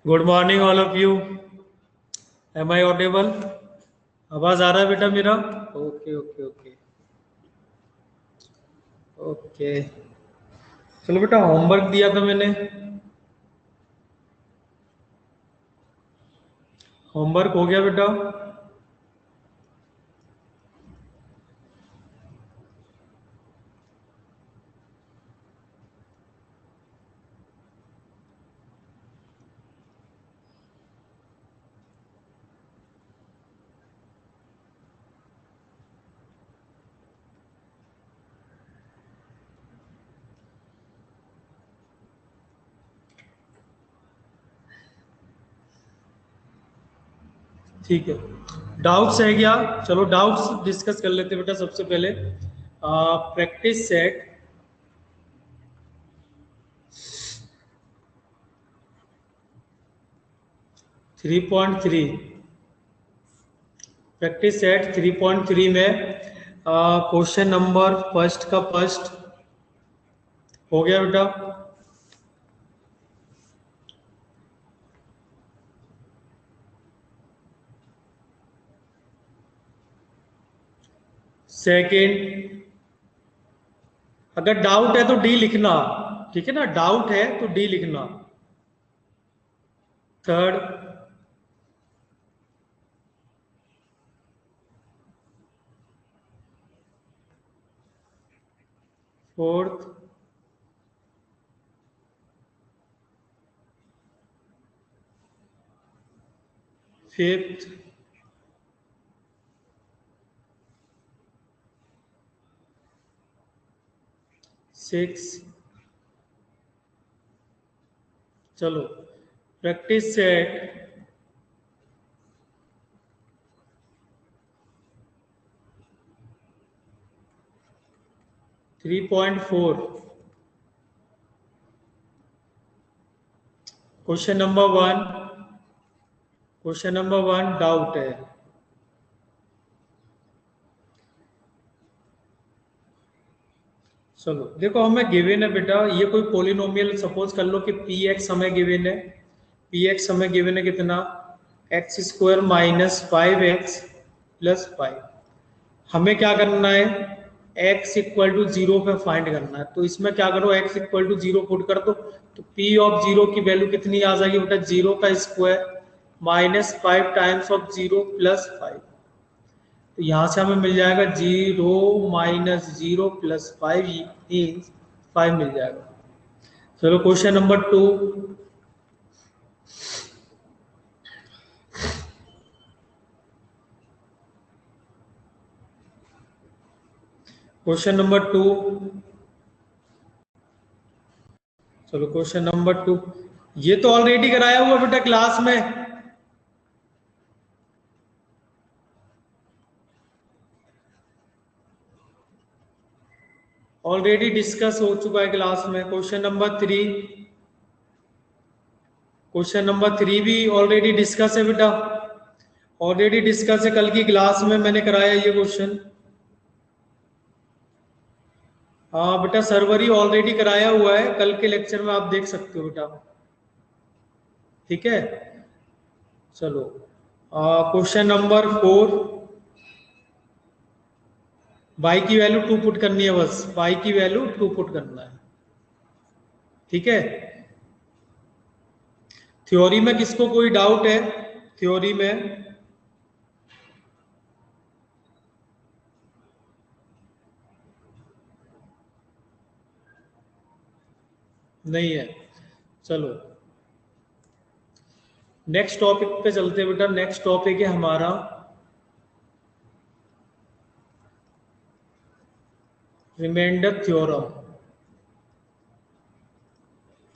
Good morning all of you. Am I audible? आवाज आ रहा है बेटा मेरा? Okay okay okay okay. चलो बेटा, होमवर्क दिया था मैंने। होमवर्क हो गया बेटा? ठीक है। डाउट्स है क्या? चलो डाउट्स डिस्कस कर लेते हैं बेटा। सबसे पहले प्रैक्टिस सेट 3.3। प्रैक्टिस सेट 3.3 में क्वेश्चन नंबर फर्स्ट का फर्स्ट हो गया बेटा। सेकंड, अगर डाउट है तो डी लिखना। ठीक है ना? डाउट है तो डी लिखना। Third, fourth, fifth, six. चलो practice set 3.4। Question number one, question number one doubt है। चलो देखो, हमें गिवन है बेटा, ये कोई पोलिनोमियल सपोज कर लो कि पी एक्स हमें गिवन है। पी एक्स हमें गिवन है कितना? X square minus 5x plus 5। हमें क्या करना है? x इक्वल टू जीरो पे फाइंड करना है। तो इसमें क्या करो, x equal to zero put कर दो। तो p ऑफ जीरो की वैल्यू कितनी आ जाएगी बेटा? जीरो का square minus 5 times of zero plus 5। तो यहाँ से हमें मिल जाएगा zero minus zero plus 5 means 5 मिल जाएगा। चलो question number two. Question number two. चलो क्वेश्चन नंबर टू, ये तो ऑलरेडी कराया हुआ बेटा क्लास में। ऑलरेडी डिस्कस हो चुका है क्लास में। Question number three, question number three भी ऑलरेडी डिस्कस है बेटा। ऑलरेडी डिस्कस है, कल की क्लास में मैंने कराया ये क्वेश्चन। हाँ बेटा, सर्वर ही ऑलरेडी कराया हुआ है, कल के लेक्चर में आप देख सकते हो बेटा। ठीक है। चलो क्वेश्चन नंबर फोर। y की वैल्यू टू पुट करनी है, बस y की वैल्यू टू पुट करना है। ठीक है। थ्योरी में किसको कोई डाउट है? थ्योरी में नहीं है। चलो नेक्स्ट टॉपिक पे चलते हैं बेटा। नेक्स्ट टॉपिक है हमारा remainder theorem.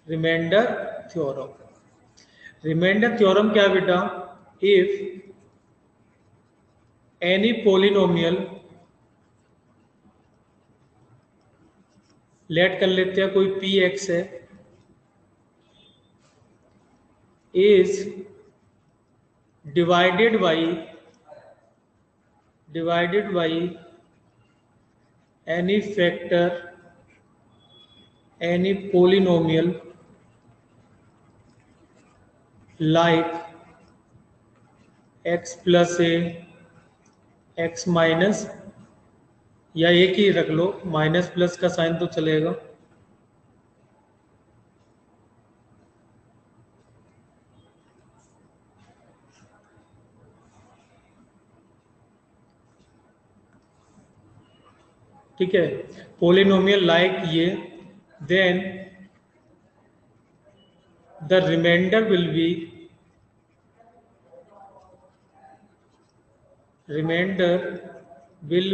Remainder theorem. Remainder theorem क्या है बेटा? इफ एनी पोलिनोमियल, लेट कर लेते हैं कोई पी एक्स है, is divided by any factor, any polynomial like x plus a x minus, या एक ही रख लो, माइनस प्लस का साइन तो चलेगा। ठीक है, पोलिनोमियल लाइक ये, then the remainder will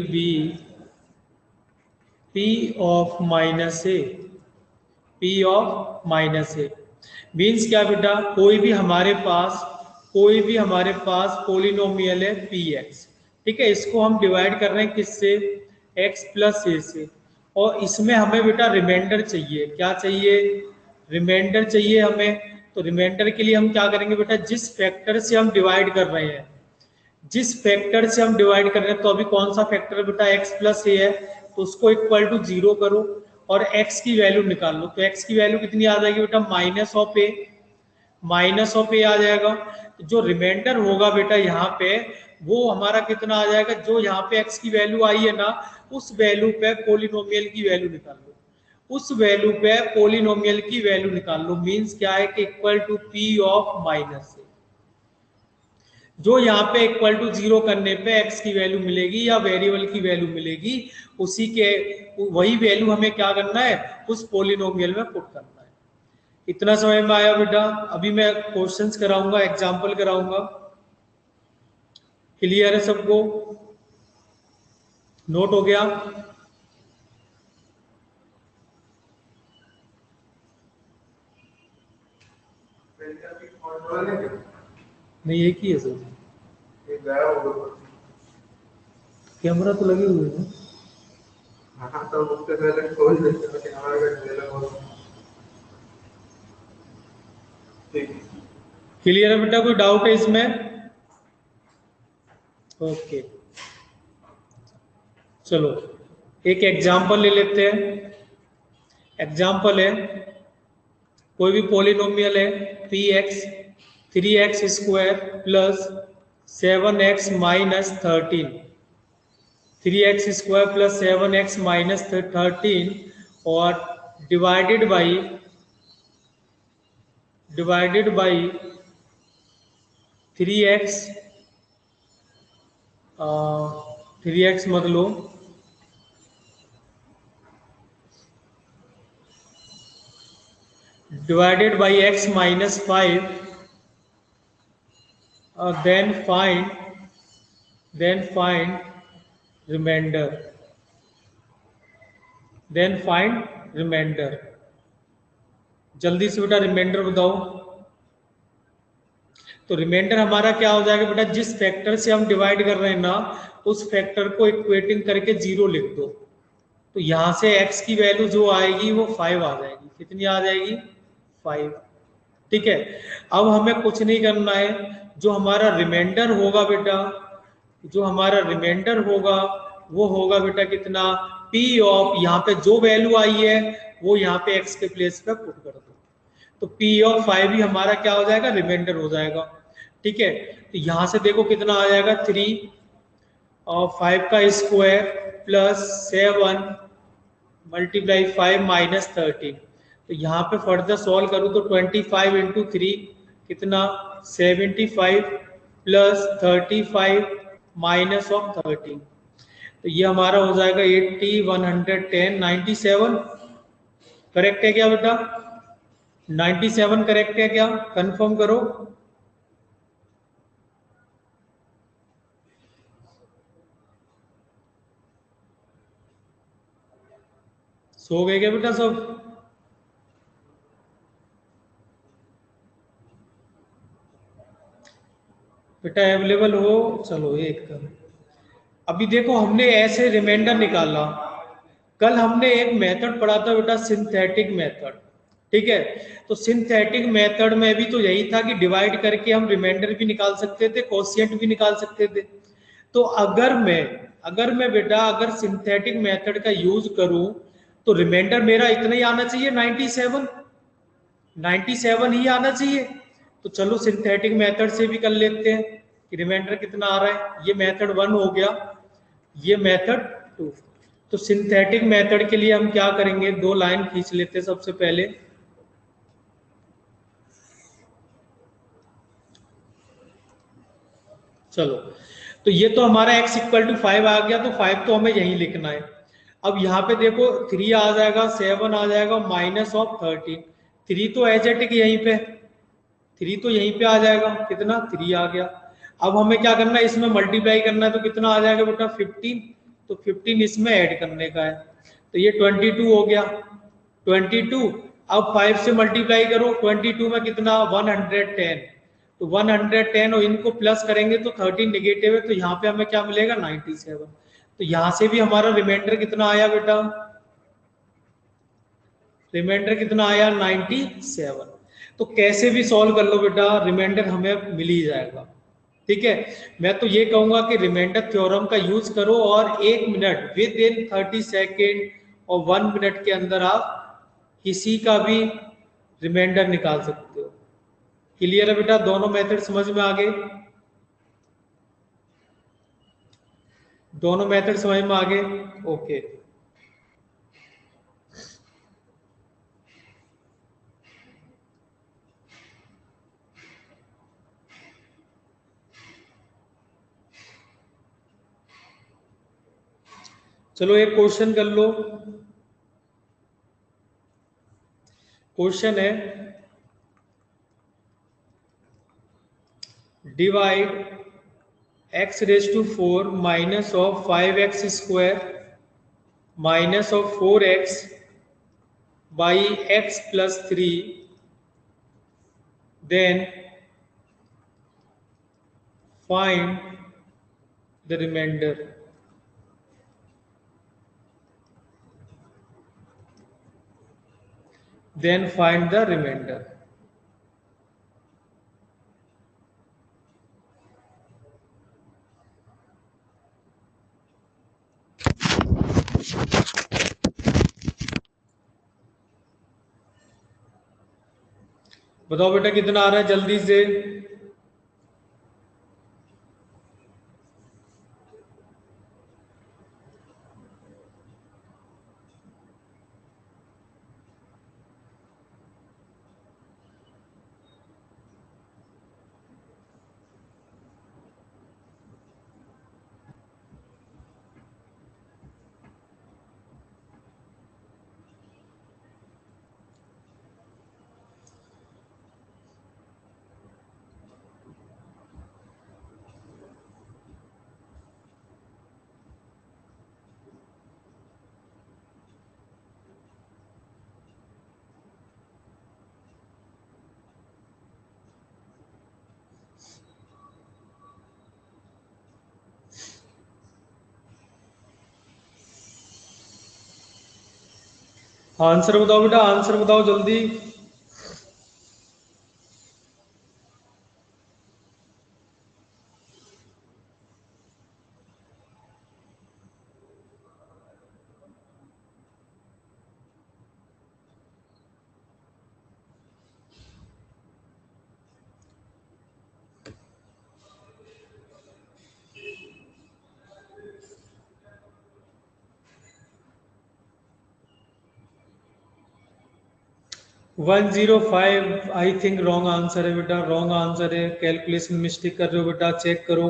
be p of minus a, p of minus a means क्या बेटा, कोई भी हमारे पास पोलिनोमियल है px, ठीक है, इसको हम डिवाइड कर रहे हैं किससे, x प्लस ए से, और इसमें हमें बेटा रिमाइंडर चाहिए। क्या चाहिए, रिमाइंडर चाहिए हमें। तो रिमाइंडर के लिए हम क्या करेंगे बेटा, जिस फैक्टर से हम डिवाइड कर रहे हैं, तो अभी कौन सा फैक्टर है बेटा, x प्लस ए है, तो उसको इक्वल टू 0 करो और x की वैल्यू निकाल लो। तो x की वैल्यू कितनी आ जाएगी बेटा, माइनस ऑफ ए आ जाएगा। जो रिमाइंडर होगा बेटा यहाँ पे, वो हमारा कितना आ जाएगा, जो यहाँ पे x की वैल्यू आई है ना, उस वैल्यू पे पोलिनोमियल की वैल्यू निकाल लो, मीन्स क्या है कि equal to p of minus A. जो यहाँ पे इक्वल टू 0 करने पे x की वैल्यू मिलेगी या वेरिएबल की वैल्यू मिलेगी, वही वैल्यू हमें क्या करना है, उस पोलिनोमियल में पुट करना है। इतना समझ में आया बेटा। अभी मैं क्वेश्चंस कराऊंगा, एग्जांपल कराऊंगा। क्लियर है सबको, नोट हो गया। नहीं, एक ही है सर, कैमरा तो लगे हुए हैं। क्लियर है बेटा, कोई डाउट है इसमें? ओके, चलो एक एग्जांपल ले लेते हैं। एग्जांपल है, कोई भी पॉलिनोमियल है px 3x square plus 7x minus 13, 3x square plus 7x minus 13 और डिवाइडेड बाई 3x मत लो, divided by x minus 5, then find remainder. जल्दी से बेटा रिमाइंडर बताओ। तो रिमाइंडर हमारा क्या हो जाएगा बेटा, जिस फैक्टर से हम डिवाइड कर रहे हैं ना, उस फैक्टर को इक्वेटिंग करके 0 लिख दो। तो यहां से x की वैल्यू जो आएगी वो 5 आ जाएगी। कितनी आ जाएगी, 5। ठीक है, अब हमें कुछ नहीं करना है। जो हमारा रिमाइंडर होगा बेटा, वो होगा बेटा कितना, p ऑफ, यहाँ पे जो वैल्यू आई है वो यहाँ पे x के प्लेस पे पुट कर दो। तो p ऑफ 5 ही हमारा क्या हो जाएगा, रिमाइंडर हो जाएगा। ठीक है, तो यहां से देखो कितना आ जाएगा, 3 और 5 का स्क्वायर प्लस 7 मल्टीप्लाई 5 माइनस 13। तो यहाँ पे फर्दर सॉल्व करूँ तो 25 इंटू 3 कितना, 75 प्लस 35 माइनस ऑफ 13। तो ये हमारा हो जाएगा 80, 110, 97। करेक्ट है क्या बेटा, 97 करेक्ट है क्या, कंफर्म करो। सो गए क्या बेटा सब? बेटा अवेलेबल हो, चलो एक कर। अभी देखो हमने ऐसे रिमाइंडर निकाला। कल हमने एक मेथड पढ़ा था बेटा, सिंथेटिक मेथड। ठीक है, तो सिंथेटिक मेथड में भी तो यही था कि डिवाइड करके हम रिमाइंडर भी निकाल सकते थे, कोशिएंट भी निकाल सकते थे। तो अगर मैं बेटा अगर सिंथेटिक मेथड का यूज करूं तो रिमाइंडर मेरा इतना ही आना चाहिए, 97 ही आना चाहिए। तो चलो सिंथेटिक मेथड से भी कर लेते हैं कि रिमाइंडर कितना आ रहा है। ये मेथड 1 हो गया, ये मेथड 2। तो सिंथेटिक मेथड के लिए हम क्या करेंगे, 2 लाइन खींच लेते हैं सबसे पहले। चलो, तो ये तो हमारा x इक्वल टू 5 आ गया, तो 5 तो हमें यहीं लिखना है। अब यहाँ पे देखो 3 आ जाएगा, 7 आ जाएगा, माइनस ऑफ 13। 3 तो एज एट यहीं पे, 3 तो यहीं पे आ जाएगा, कितना 3 आ गया। अब हमें क्या करना है, इसमें मल्टीप्लाई करना है, तो कितना आ जाएगा बेटा 15। तो 15 इसमें ऐड करने का है, तो ये 22 हो गया। 22 अब 5 से मल्टीप्लाई करो, 22 में कितना 110, तो 110 और इनको प्लस करेंगे तो 13 नेगेटिव है, तो यहाँ पे हमें क्या मिलेगा 97। तो यहाँ से भी हमारा रिमाइंडर कितना आया बेटा, रिमाइंडर कितना आया 97। तो कैसे भी सॉल्व कर लो बेटा, रिमाइंडर हमें मिल ही जाएगा। ठीक है, मैं तो ये कहूंगा कि रिमाइंडर थ्योरम का यूज करो और 1 मिनट विद इन 30 सेकेंड और 1 मिनट के अंदर आप किसी का भी रिमाइंडर निकाल सकते हो। क्लियर है बेटा, दोनों मेथड समझ में आ गए, दोनों मेथड समझ में आ गए। ओके, चलो एक क्वेश्चन कर लो। क्वेश्चन है, divide x raise to 4 minus of 5x square minus of 4x by x plus 3, then find the remainder. Then find the remainder. बताओ बेटा कितना आ रहा है जल्दी से। आंसर बताओ बेटा, आंसर बताओ जल्दी। One 105 I think wrong answer है बेटा, रॉन्ग आंसर है, कैलकुलेशन मिस्टेक कर रहे हो बेटा, चेक करो,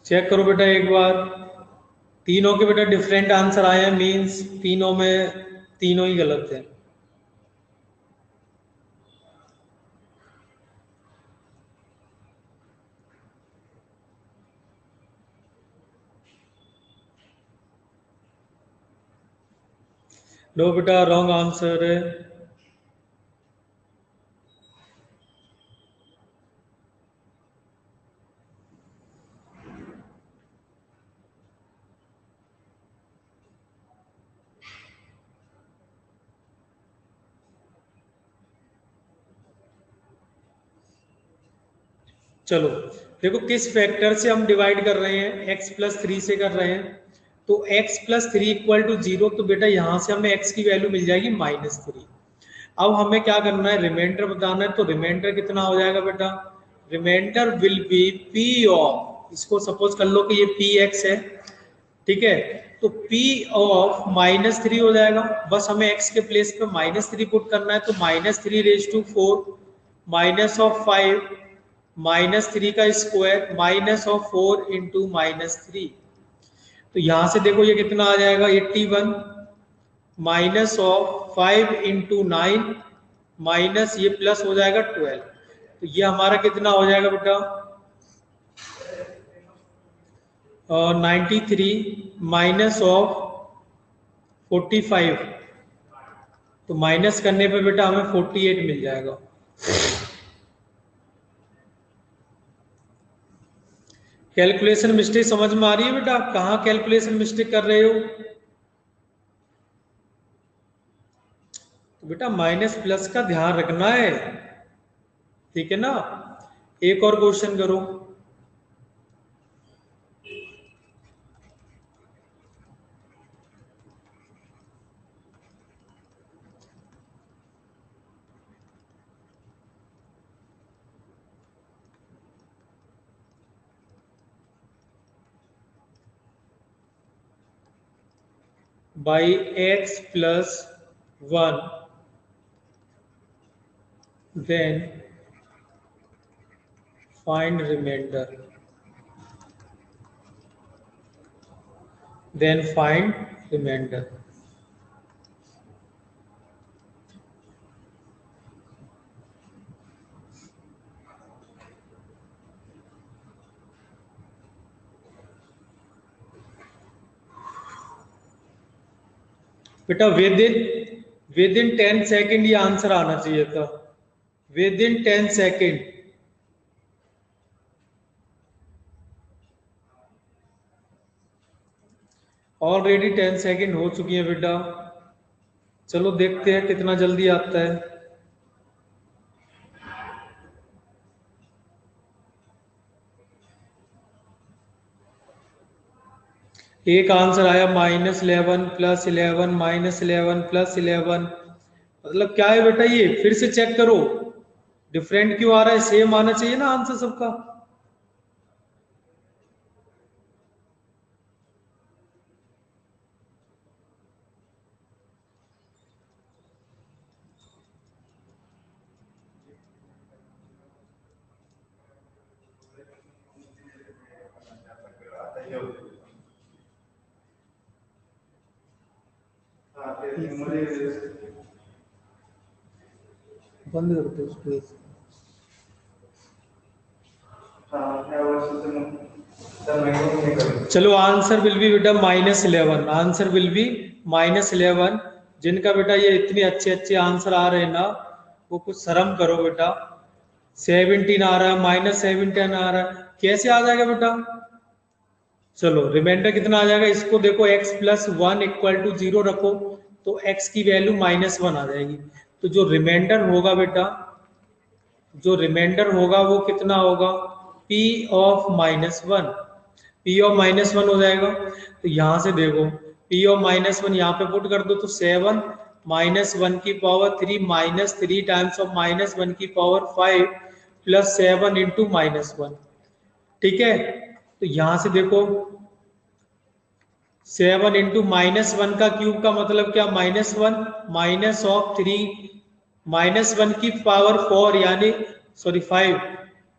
चेक करो बेटा एक बार। तीनों के बेटा डिफरेंट आंसर आए हैं, मींस तीनों में तीनों ही गलत है। लो बेटा रॉन्ग आंसर है। चलो देखो किस फैक्टर से हम डिवाइड कर रहे हैं, x प्लस 3 से कर रहे हैं, तो x प्लस 3 इक्वल टू 0, तो बेटा यहां से हमें x की वैल्यू मिल जाएगी -3। अब हमें क्या करना है, रिमाइंडर बताना है। तो रिमाइंडर कितना हो जाएगा बेटा, remainder will be p of, इसको सपोज कर लो कि ये पी एक्स है, ठीक है, तो P ऑफ -3 हो जाएगा। बस हमें x के प्लेस पे -3 पुट करना है, तो -3⁴ माइनस ऑफ 5 -3 का स्क्वायर माइनस ऑफ 4 इंटू -3। तो यहां से देखो ये कितना आ जाएगा 81 माइनस ऑफ 5 इंटू 9 माइनस ये प्लस हो जाएगा 12। तो ये हमारा कितना हो जाएगा बेटा 93 माइनस ऑफ 45, तो माइनस करने पे बेटा हमें 48 मिल जाएगा। कैलकुलेशन मिस्टेक समझ में आ रही है बेटा, कहाँ कैलकुलेशन मिस्टेक कर रहे हो? तो बेटा माइनस प्लस का ध्यान रखना है, ठीक है ना। एक और क्वेश्चन करो। by x plus 1 then find remainder, then find remainder। बेटा विद इन 10 सेकेंड ये आंसर आना चाहिए था, with in 10 second. Already 10 second हो चुकी है बेटा, चलो देखते हैं कितना जल्दी आता है। एक आंसर आया -11 + 11 -11 + 11, मतलब क्या है बेटा, ये फिर से चेक करो डिफरेंट क्यों आ रहा है, सेम आना चाहिए ना आंसर सबका। बंद कर दो उसको। चलो आंसर विल बी बेटा -11, आंसर विल बी -11। जिनका बेटा ये इतने अच्छे अच्छे आंसर आ रहे हैं ना, वो कुछ शर्म करो बेटा। 17 आ रहा है, -17 आ रहा है, कैसे आ जाएगा बेटा। चलो रिमाइंडर कितना आ जाएगा, इसको देखो x + 1 = 0 रखो, तो x की वैल्यू -1 आ जाएगी। तो जो रिमाइंडर होगा बेटा, जो रिमाइंडर होगा वो कितना होगा, P ऑफ -1, P ऑफ -1 हो जाएगा। तो यहां से देखो P ऑफ -1 यहाँ पे पुट कर दो, तो 7 -1 की पावर 3 -3 टाइम्स ऑफ -1 की पावर 5 + 7 इंटू -1, ठीक है। तो यहां से देखो 7 इंटू -1 का क्यूब का मतलब क्या, -1 माइनस ऑफ 3 -1 की पावर 4 यानी सॉरी 5,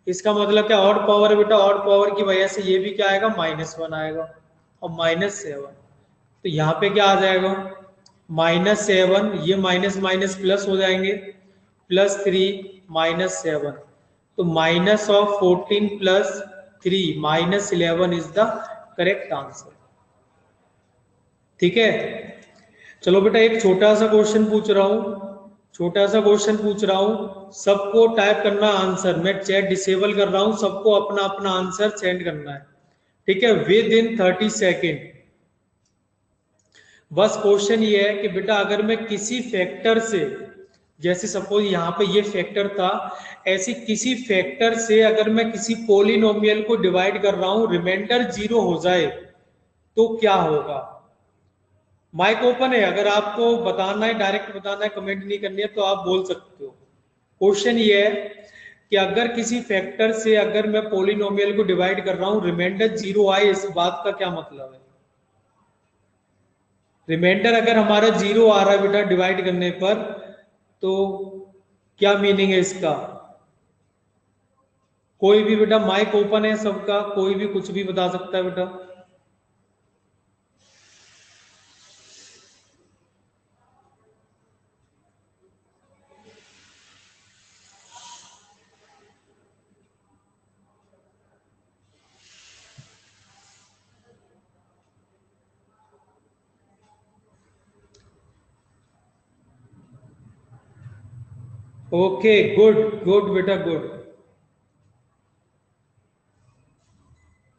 इसका मतलब क्या, ऑड पावर है बेटा, ऑड पावर की वजह से ये भी क्या आएगा -1 आएगा, और -7। तो यहाँ पे क्या आ जाएगा -7, ये माइनस माइनस प्लस हो जाएंगे, +3 -7, तो -14 + 3 -11 इज द करेक्ट आंसर, ठीक है। चलो बेटा एक छोटा सा क्वेश्चन पूछ रहा हूं, छोटा सा क्वेश्चन पूछ रहा हूं, सबको टाइप करना आंसर, मैं चैट डिसेबल कर रहा हूं, सबको अपना अपना आंसर सेंड करना है, ठीक है, विद इन 30 सेकेंड। बस क्वेश्चन ये है कि बेटा अगर मैं किसी फैक्टर से, जैसे सपोज यहाँ पे ये फैक्टर था, ऐसी किसी फैक्टर से अगर मैं किसी पोलिनोमियल को डिवाइड कर रहा हूं, रिमाइंडर 0 हो जाए तो क्या होगा। माइक ओपन है, अगर आपको बताना है, डायरेक्ट बताना है, कमेंट नहीं करनी है तो आप बोल सकते हो। क्वेश्चन ये है कि अगर किसी फैक्टर से अगर मैं पोलिनोमियल को डिवाइड कर रहा हूं, रिमाइंडर जीरो आए, इस बात का क्या मतलब है? रिमाइंडर अगर हमारा जीरो आ रहा है बेटा डिवाइड करने पर, तो क्या मीनिंग है इसका? कोई भी बेटा, माइक ओपन है सबका, कोई भी कुछ भी बता सकता है बेटा। ओके, गुड गुड बेटा, गुड।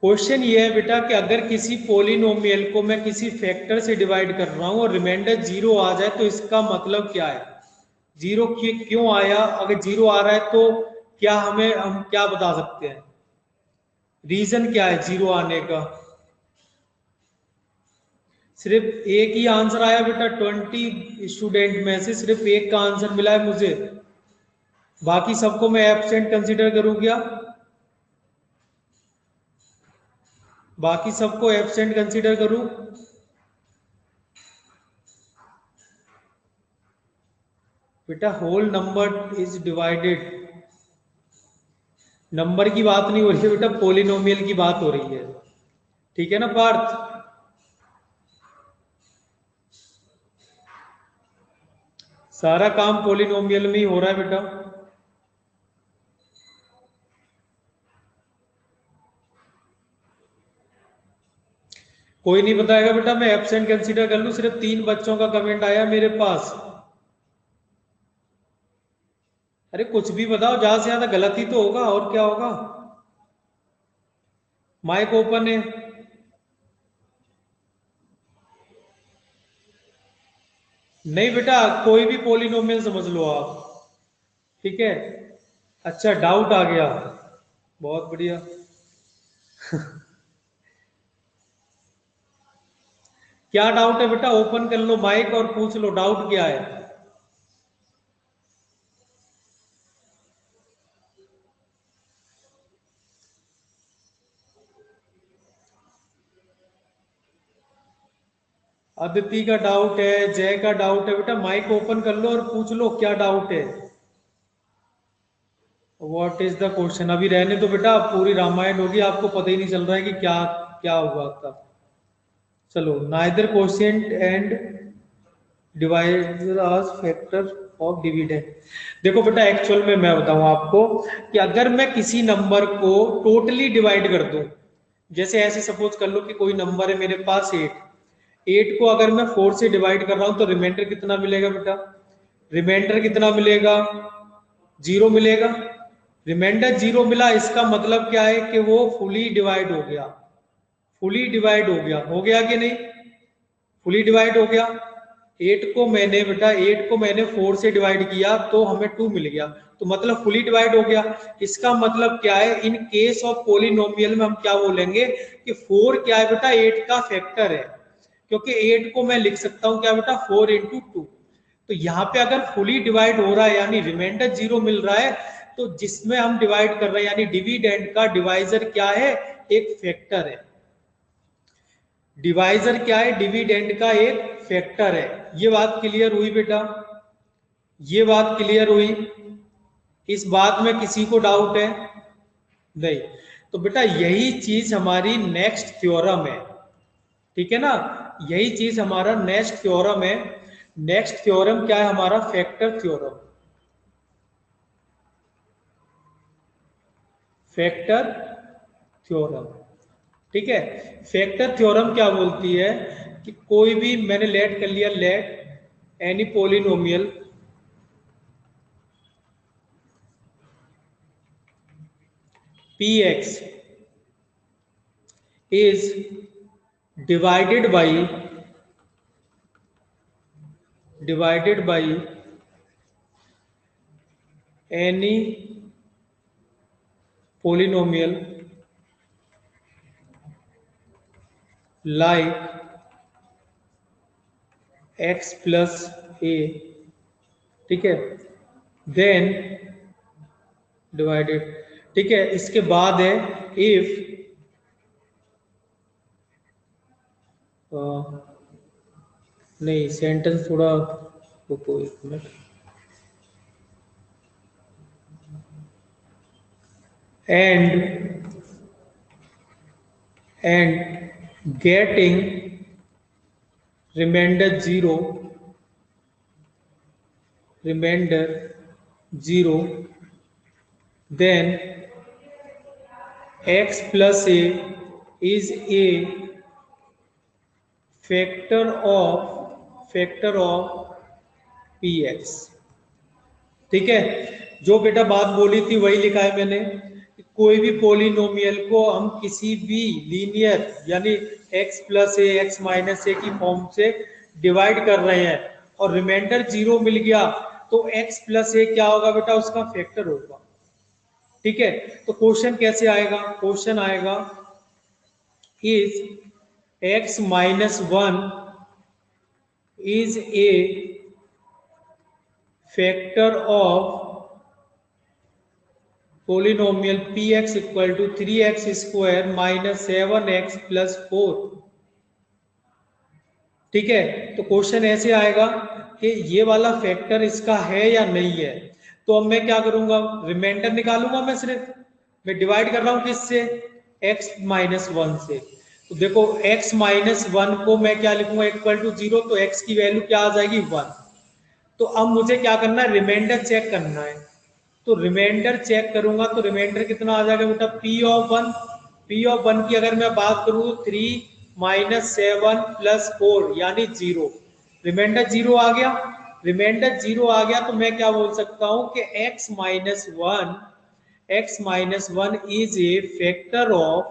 क्वेश्चन ये है बेटा कि अगर किसी पोलिनोमियल को मैं किसी फैक्टर से डिवाइड कर रहा हूं और रिमाइंडर जीरो आ जाए तो इसका मतलब क्या है? जीरो क्यों आया? अगर जीरो आ रहा है तो क्या हम क्या बता सकते हैं? रीजन क्या है जीरो आने का? सिर्फ एक ही आंसर आया बेटा, 20 स्टूडेंट में से सिर्फ एक का आंसर मिला है मुझे, बाकी सबको मैं एब्सेंट कंसीडर करूं क्या? बाकी सबको एब्सेंट कंसीडर करूं? बेटा whole number is divided, number की बात नहीं हो रही है बेटा, पोलिनोमियल की बात हो रही है। ठीक है ना पार्थ? सारा काम पोलिनोमियल में ही हो रहा है बेटा। कोई नहीं बताएगा बेटा, मैं एब्सेंट कंसीडर कर लूं? सिर्फ 3 बच्चों का कमेंट आया मेरे पास। अरे कुछ भी बताओ, ज्यादा से ज्यादा गलत ही तो होगा, और क्या होगा? माइक ओपन है। नहीं बेटा, कोई भी पोलिनोमियल समझ लो आप। ठीक है। अच्छा, डाउट आ गया, बहुत बढ़िया। क्या डाउट है बेटा? ओपन कर लो माइक और पूछ लो, डाउट क्या है? अदिति का डाउट है, जय का डाउट है, बेटा माइक ओपन कर लो और पूछ लो क्या डाउट है। What is the question? अभी रहने दो बेटा, पूरी रामायण होगी, आपको पता ही नहीं चल रहा है कि क्या क्या हुआ था। चलो, neither question and divide as factor of dividend. देखो बेटा, एक्चुअल में मैं बताऊं आपको कि अगर मैं किसी नंबर को टोटली डिवाइड कर दूं, जैसे ऐसे सपोज कर लो कि कोई नंबर है मेरे पास 8, 8 को अगर मैं 4 से डिवाइड कर रहा हूं तो रिमाइंडर कितना मिलेगा बेटा? रिमाइंडर कितना मिलेगा? जीरो मिलेगा। रिमाइंडर जीरो मिला, इसका मतलब क्या है कि वो फुली डिवाइड हो गया। फुली डिवाइड हो गया कि नहीं? फुली डिवाइड हो गया। 8 को मैंने बेटा, 8 को मैंने 4 से डिवाइड किया तो हमें 2 मिल गया, तो मतलब फुली डिवाइड हो गया। इसका मतलब क्या है? इन केस ऑफ पोलिनोमियल में हम क्या बोलेंगे कि 4 क्या है बेटा? 8 का फैक्टर है, क्योंकि 8 को मैं लिख सकता हूं क्या बेटा? 4 इंटू 2। तो यहाँ पे अगर फुली डिवाइड हो रहा है यानी रिमाइंडर जीरो मिल रहा है, तो जिसमें हम डिवाइड कर रहे हैं यानी डिविडेंड का डिवाइजर क्या है? एक फैक्टर है। डिवाइजर क्या है? डिविडेंड का एक फैक्टर है। ये बात क्लियर हुई बेटा? ये बात क्लियर हुई? इस बात में किसी को डाउट है? नहीं। तो बेटा यही चीज हमारी नेक्स्ट थ्योरम है। ठीक है ना? यही चीज हमारा नेक्स्ट थ्योरम है। नेक्स्ट थ्योरम क्या है हमारा? Factor theorem. Factor theorem. ठीक है। फैक्टर थ्योरम क्या बोलती है कि कोई भी, मैंने लेट कर लिया, let any polynomial px is divided by any polynomial like x plus A, ठीक है, देन डिवाइडेड, ठीक है। इसके बाद है इफ नहीं, सेंटेंस थोड़ा रुको एक minute, and getting remainder 0, then x plus a is a factor of px, ठीक है। जो बेटा बात बोली थी वही लिखा है मैंने। कोई भी पोलिनोमियल को हम किसी भी लीनियर यानी x प्लस ए, एक्स माइनस ए की फॉर्म से डिवाइड कर रहे हैं और रिमाइंडर 0 मिल गया तो x प्लस ए क्या होगा बेटा, उसका फैक्टर होगा, ठीक है। तो क्वेश्चन कैसे आएगा, क्वेश्चन आएगा is x minus 1 is a factor of polynomial px equal to 3x square minus 7x plus 4, ठीक है। तो क्वेश्चन ऐसे आएगा कि ये वाला फैक्टर इसका है या नहीं है। तो अब मैं क्या करूंगा, रिमाइंडर निकालूंगा, मैं डिवाइड कर रहा हूं किससे, x माइनस 1 से। तो देखो x माइनस 1 को मैं क्या लिखूंगा, इक्वल टू 0, तो x की वैल्यू क्या आ जाएगी 1। तो अब मुझे क्या करना है, रिमाइंडर चेक करना है। तो रिमाइंडर चेक करूंगा तो रिमाइंडर कितना आ जाएगा बेटा, पी ऑफ वन की अगर मैं बात करूं तो 3 माइनस 7 प्लस 4 यानी 0, रिमाइंडर 0 आ गया। रिमाइंडर 0 आ गया तो मैं क्या बोल सकता हूं कि x minus one is a factor of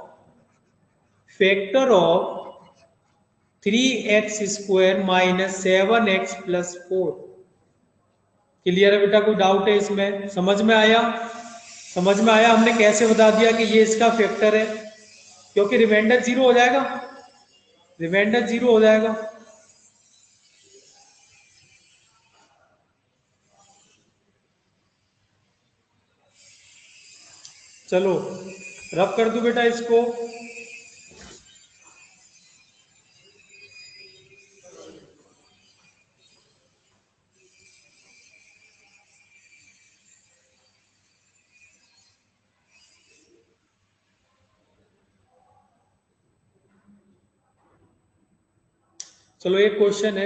3x square minus 7x plus 4। Clear है बेटा, कोई डाउट है इसमें, समझ में आया, हमने कैसे बता दिया कि ये इसका फैक्टर है, क्योंकि रिमाइंडर 0 हो जाएगा, चलो रब कर दो बेटा इसको। चलो एक क्वेश्चन है,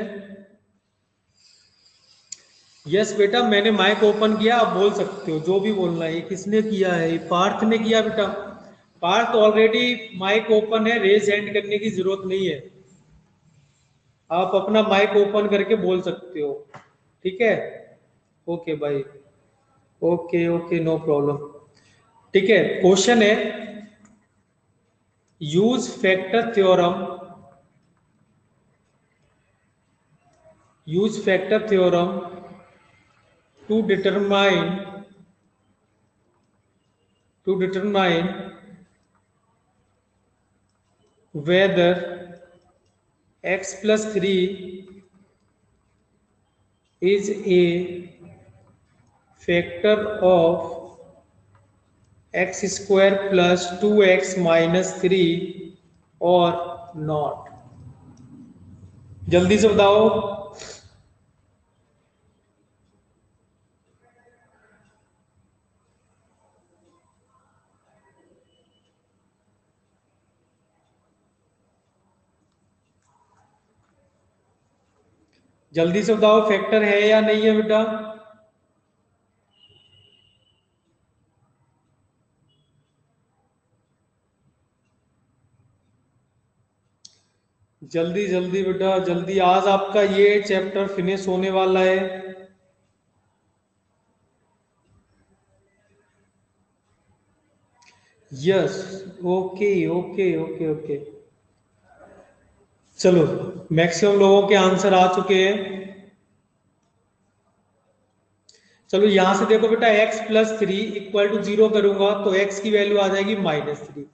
यस बेटा मैंने माइक ओपन किया, आप बोल सकते हो जो भी बोलना है। ये किसने किया है, पार्थ ने किया बेटा, पार्थ ऑलरेडी माइक ओपन है, रेज हैंड करने की जरूरत नहीं है, आप अपना माइक ओपन करके बोल सकते हो, ठीक है। ओके भाई, ओके नो प्रॉब्लम, ठीक है। क्वेश्चन है use factor theorem to determine whether x plus 3 is a factor of x square plus 2x minus 3 or not। जल्दी से बताओ, जल्दी से बताओ, फैक्टर है या नहीं है बेटा, जल्दी जल्दी बेटा जल्दी, आज आपका ये चैप्टर फिनिश होने वाला है। Yes, okay. चलो मैक्सिमम लोगों के आंसर आ चुके हैं। चलो यहां से देखो बेटा, x प्लस 3 इक्वल टू 0 करूंगा तो x की वैल्यू आ जाएगी -3।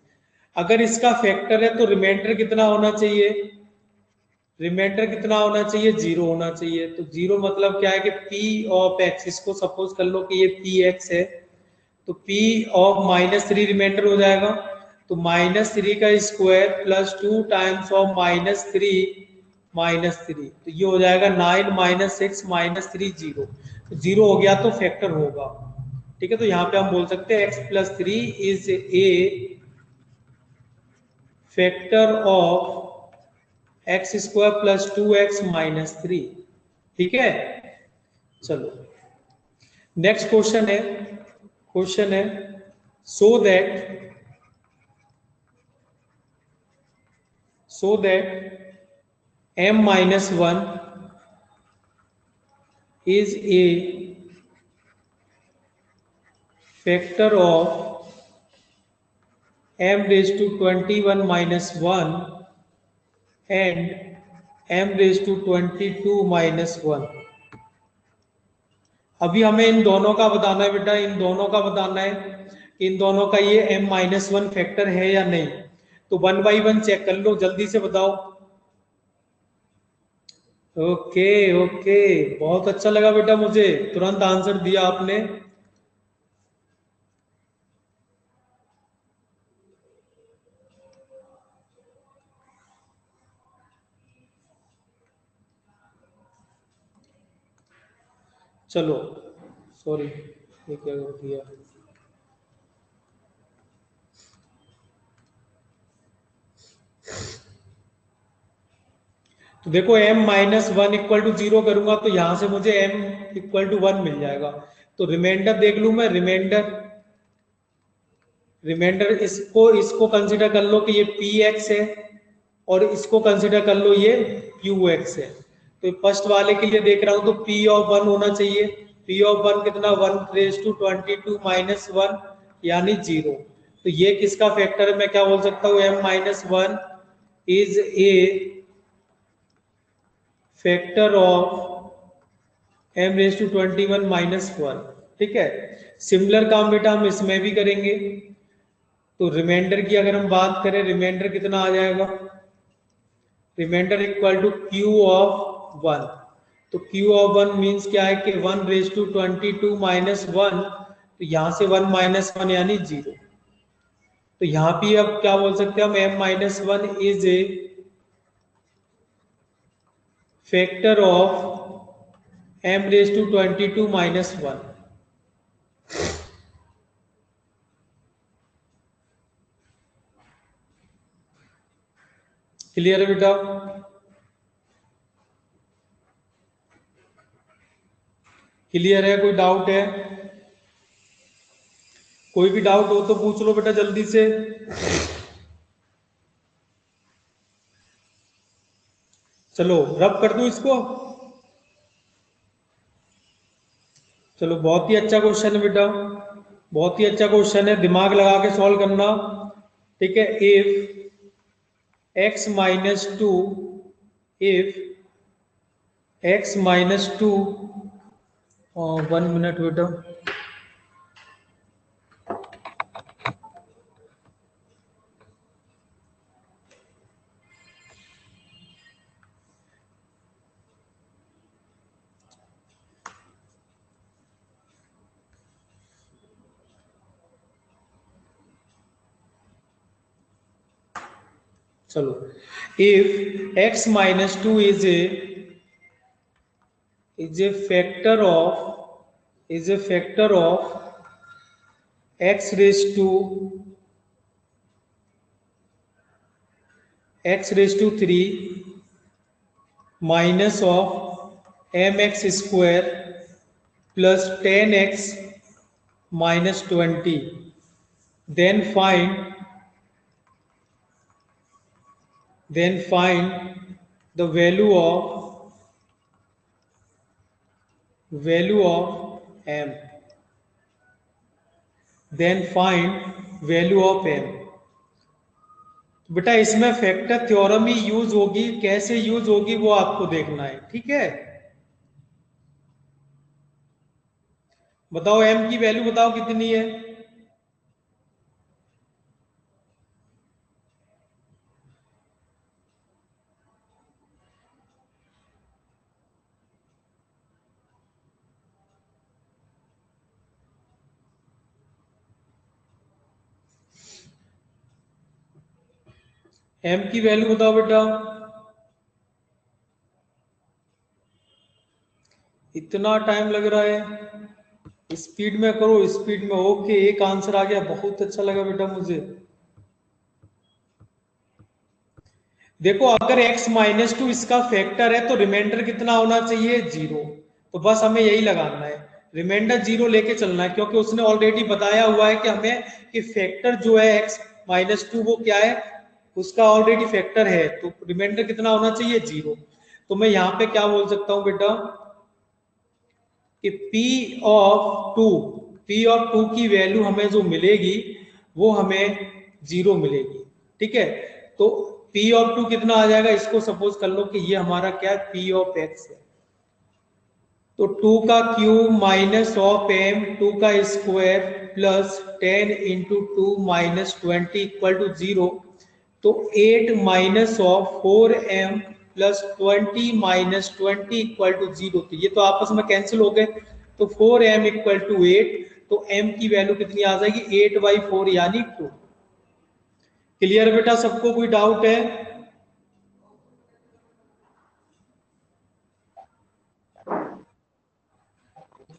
अगर इसका फैक्टर है तो रिमाइंडर कितना होना चाहिए, रिमाइंडर कितना होना चाहिए, 0 होना चाहिए। तो 0 मतलब क्या है कि p ऑफ x, इसको सपोज कर लो कि ये px है, तो p ऑफ -3 रिमाइंडर हो जाएगा। तो -3 का स्क्वायर प्लस 2 टाइम्स ऑफ -3 तो ये हो जाएगा 9 -6 -3 0। तो 0 हो गया तो फैक्टर होगा। ठीक है, तो यहाँ पे हम बोल सकते हैं x+3 is a factor of x² + 2x - 3। ठीक है, चलो नेक्स्ट क्वेश्चन है so that m-1 is a factor of m⁻21 - 1 and m⁻22 - 1। अभी हमें इन दोनों का बताना है बेटा, इन दोनों का बताना है कि इन दोनों का ये m-1 फैक्टर है या नहीं। तो 1 बाई 1 चेक कर लो, जल्दी से बताओ। ओके ओके, बहुत अच्छा लगा बेटा, मुझे तुरंत आंसर दिया आपने। चलो सॉरी, ये क्या कर दिया। तो देखो m-1 = 0 करूंगा तो यहां से मुझे m = 1 मिल जाएगा। तो रिमाइंडर देख लूं मैं, रिमाइंडर इसको इसको कंसिडर कर लो कि ये px है, और इसको कंसिडर कर लो ये qx है। तो फर्स्ट वाले के लिए देख रहा हूं तो p ऑफ 1 होना चाहिए। p ऑफ 1 कितना, 1⁻22 - 1 यानी 0। तो ये किसका फैक्टर है, मैं क्या बोल सकता हूँ, m-1 is a factor of m⁻21 - 1। ठीक है, सिमिलर काम बेटा हम इसमें भी करेंगे। तो रिमाइंडर की अगर हम बात करें, रिमाइंडर कितना आ जाएगा, remainder equal to q of 1। तो क्यू ऑफ 1 मीन्स क्या है कि 1⁻22 - 1। तो यहां से 1 - 1 यानी 0। तो यहाँ पे अब क्या बोल सकते हैं हम, m-1 is a factor of m⁻22 - 1। Clear है बेटा, क्लियर है, कोई डाउट है, कोई भी डाउट हो तो पूछ लो बेटा जल्दी से। चलो रब कर दूं इसको। चलो बहुत ही अच्छा क्वेश्चन है बेटा, बहुत ही अच्छा क्वेश्चन है, दिमाग लगा के सॉल्व करना। ठीक है, if x-2, if x-2 1 minute बेटा, चलो if x-2 is a factor of x⁻3 minus of mx square plus 10x minus 20, then find the value of m, then find value of m। बेटा इसमें factor theorem ही use होगी, कैसे use होगी वो आपको देखना है। ठीक है, बताओ m की वैल्यू बताओ कितनी है। m की वैल्यू बताओ बेटा। इतना टाइम लग रहा है, स्पीड में करो, स्पीड में। ओके, एक आंसर आ गया, बहुत अच्छा लगा बेटा मुझे। देखो अगर x-2 इसका फैक्टर है तो रिमाइंडर कितना होना चाहिए, 0। तो बस हमें यही लगाना है, रिमाइंडर 0 लेके चलना है, क्योंकि उसने ऑलरेडी बताया हुआ है कि हमें कि फैक्टर जो है x-2 वो क्या है, उसका ऑलरेडी फैक्टर है, तो रिमाइंडर कितना होना चाहिए, 0। तो मैं यहाँ पे क्या बोल सकता हूँ बेटा कि P ऑफ 2 की वैल्यू हमें जो मिलेगी वो हमें 0 मिलेगी। ठीक है, तो P ऑफ 2 कितना आ जाएगा, इसको सपोज कर लो कि ये हमारा क्या है, P(x) है। तो 2 का क्यूब माइनस ऑफ m, 2 का square plus 10 into 2 minus 20 equal to 0। तो 8 minus of 4m plus 20 minus 20 equal to 0। तो ये तो आपस में कैंसिल हो गए, तो 4m इक्वल टू 8। तो m की वैल्यू कितनी आ जाएगी, 8/4 यानी 2। क्लियर बेटा सबको, कोई डाउट है?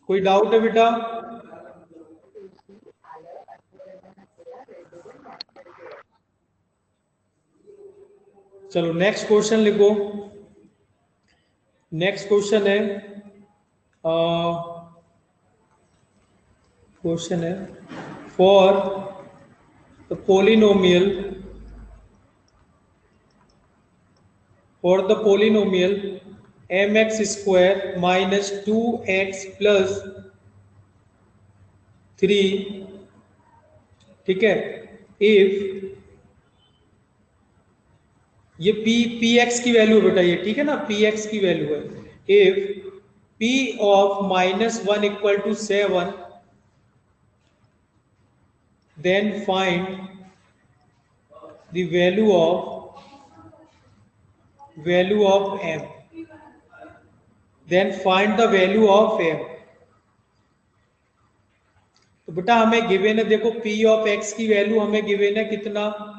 कोई डाउट है बेटा? चलो नेक्स्ट क्वेश्चन लिखो। नेक्स्ट क्वेश्चन है, क्वेश्चन है for the polynomial, mx square minus 2x plus 3। ठीक है, इफ ये पी एक्स की वैल्यू है बेटा ये, ठीक है ना, पी एक्स की वैल्यू है। If p of -1 equal to 7, then find the value of m, then find the value of m। तो बेटा हमें गिवन है, देखो p ऑफ x की वैल्यू हमें गिवन है कितना,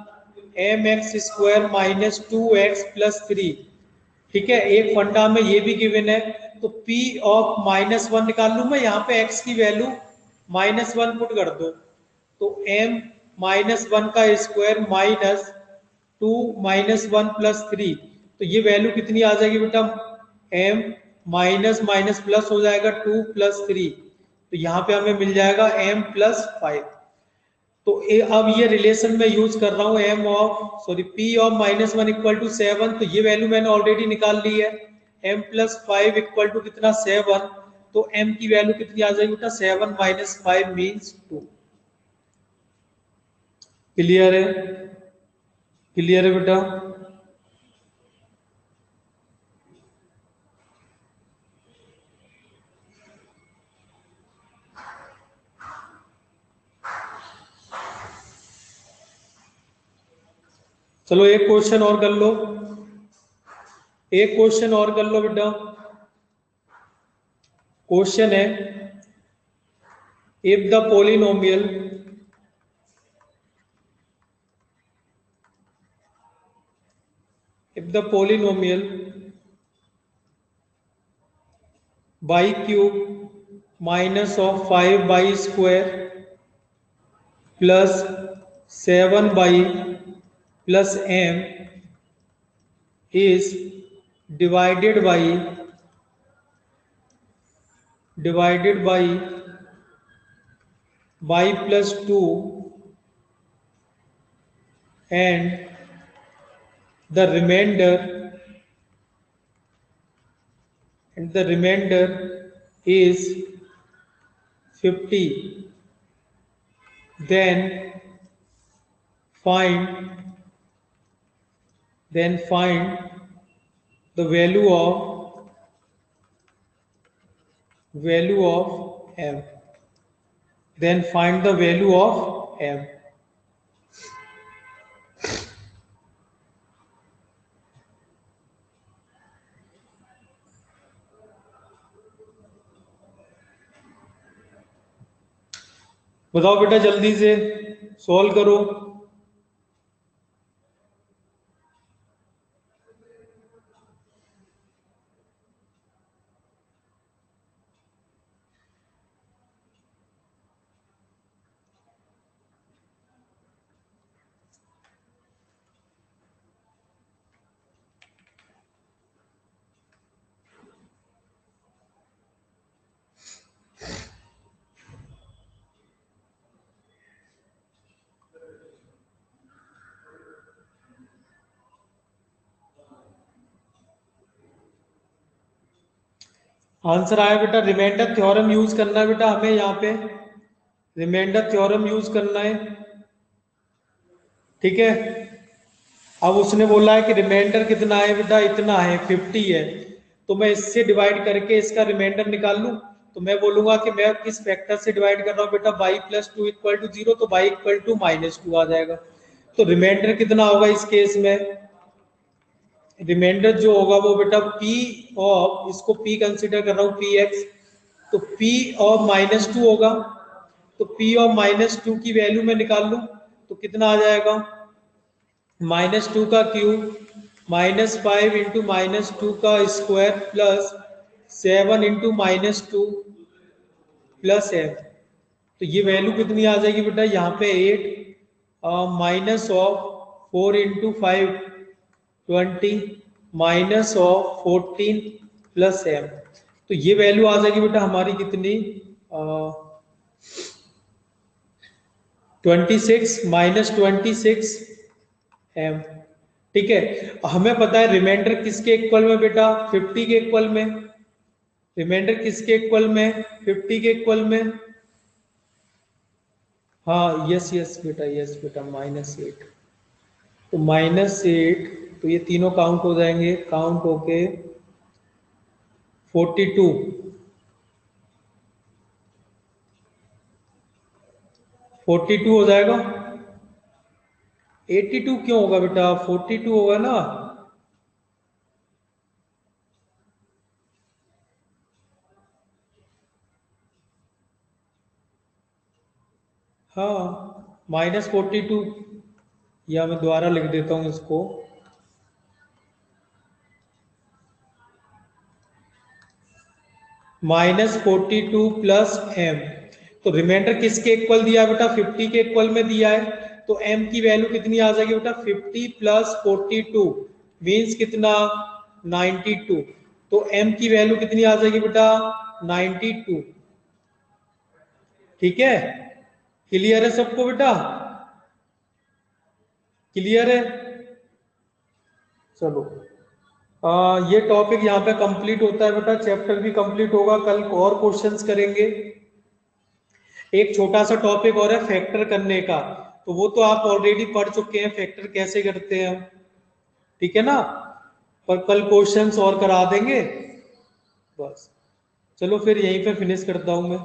mx square minus 2x plus 3। ठीक है, एक फंडा में ये भी गिवन है। तो p ऑफ -1 निकाल लूं मैं, यहाँ पे x की वैल्यू -1 पुट कर दो। तो m -1 का स्क्वायर माइनस 2 -1 प्लस 3। तो ये वैल्यू कितनी आ जाएगी बेटा, m माइनस माइनस प्लस हो जाएगा 2 प्लस 3। तो यहाँ पे हमें मिल जाएगा m प्लस 5। तो अब ये रिलेशन में यूज कर रहा हूँ, p ऑफ -1 इक्वल टू 7। तो ये वैल्यू मैंने ऑलरेडी निकाल ली है, m प्लस 5 इक्वल टू कितना, 7। तो m की वैल्यू कितनी आ जाएगी बेटा, 7 माइनस 5 मीन्स 2। क्लियर है? क्लियर है बेटा? चलो एक क्वेश्चन और कर लो, एक क्वेश्चन और कर लो बेटा। क्वेश्चन है, if the polynomial by cube minus of 5/स्क्वायर plus 7 plus m is divided by plus 2, and the remainder is 50, then find the value of m, then find the value of m। बताओ बेटा जल्दी से solve करो। Answer आया बेटा। Remainder theorem use करना है बेटा हमें, यहाँ पे रिमाइंडर थ्योरम यूज करना है, ठीक है। अब उसने बोला है कि रिमाइंडर कितना है बेटा, इतना है 50 है, तो मैं इससे डिवाइड करके इसका रिमाइंडर निकाल लूं। तो मैं बोलूंगा कि मैं किस फैक्टर से डिवाइड कर रहा हूँ बेटा, y plus two equal to zero, तो y इक्वल टू -2 आ जाएगा। तो रिमाइंडर कितना होगा इस केस में, रिमाइंडर जो होगा वो बेटा p ऑफ, इसको p कंसिडर कर रहा हूँ px, तो p ऑफ -2 होगा। तो p ऑफ -2 की वैल्यू मैं निकाल लूं तो कितना आ जाएगा, -2 का क्यूब -5 इंटू -2 का square plus 7 into -2 plus m। तो ये वैल्यू कितनी आ जाएगी बेटा, यहाँ पे 8 minus of 4 into 5 20 minus of 14 plus m। तो ये वैल्यू आ जाएगी बेटा हमारी कितनी, 26 -26 m, ठीक है। हमें पता है रिमाइंडर किसके इक्वल में बेटा, 50 के इक्वल में। रिमाइंडर किसके इक्वल में, 50 के इक्वल में। हाँ यस यस बेटा, यस बेटा -8, तो -8, तो ये तीनों काउंट हो जाएंगे, काउंट होके 42, 42 हो जाएगा। 82 क्यों होगा बेटा, 42 होगा ना। हाँ -42, या मैं दोबारा लिख देता हूँ इसको, -42 प्लस m। तो रिमाइंडर किसके इक्वल दिया बेटा, 50 के इक्वल में दिया है, तो m की वैल्यू कितनी आ जाएगी बेटा, 50 प्लस 42 मीन्स कितना, 92। तो m की वैल्यू कितनी आ जाएगी बेटा, 92, ठीक है। क्लियर है सबको बेटा, क्लियर है। चलो ये टॉपिक यहाँ पे कंप्लीट होता है बेटा, चैप्टर भी कंप्लीट होगा। कल और क्वेश्चंस करेंगे। एक छोटा सा टॉपिक और है फैक्टर करने का, तो वो तो आप ऑलरेडी पढ़ चुके हैं, फैक्टर कैसे करते हैं, ठीक है ना। पर कल क्वेश्चंस और करा देंगे बस। चलो फिर यहीं पे फिनिश करता हूँ मैं।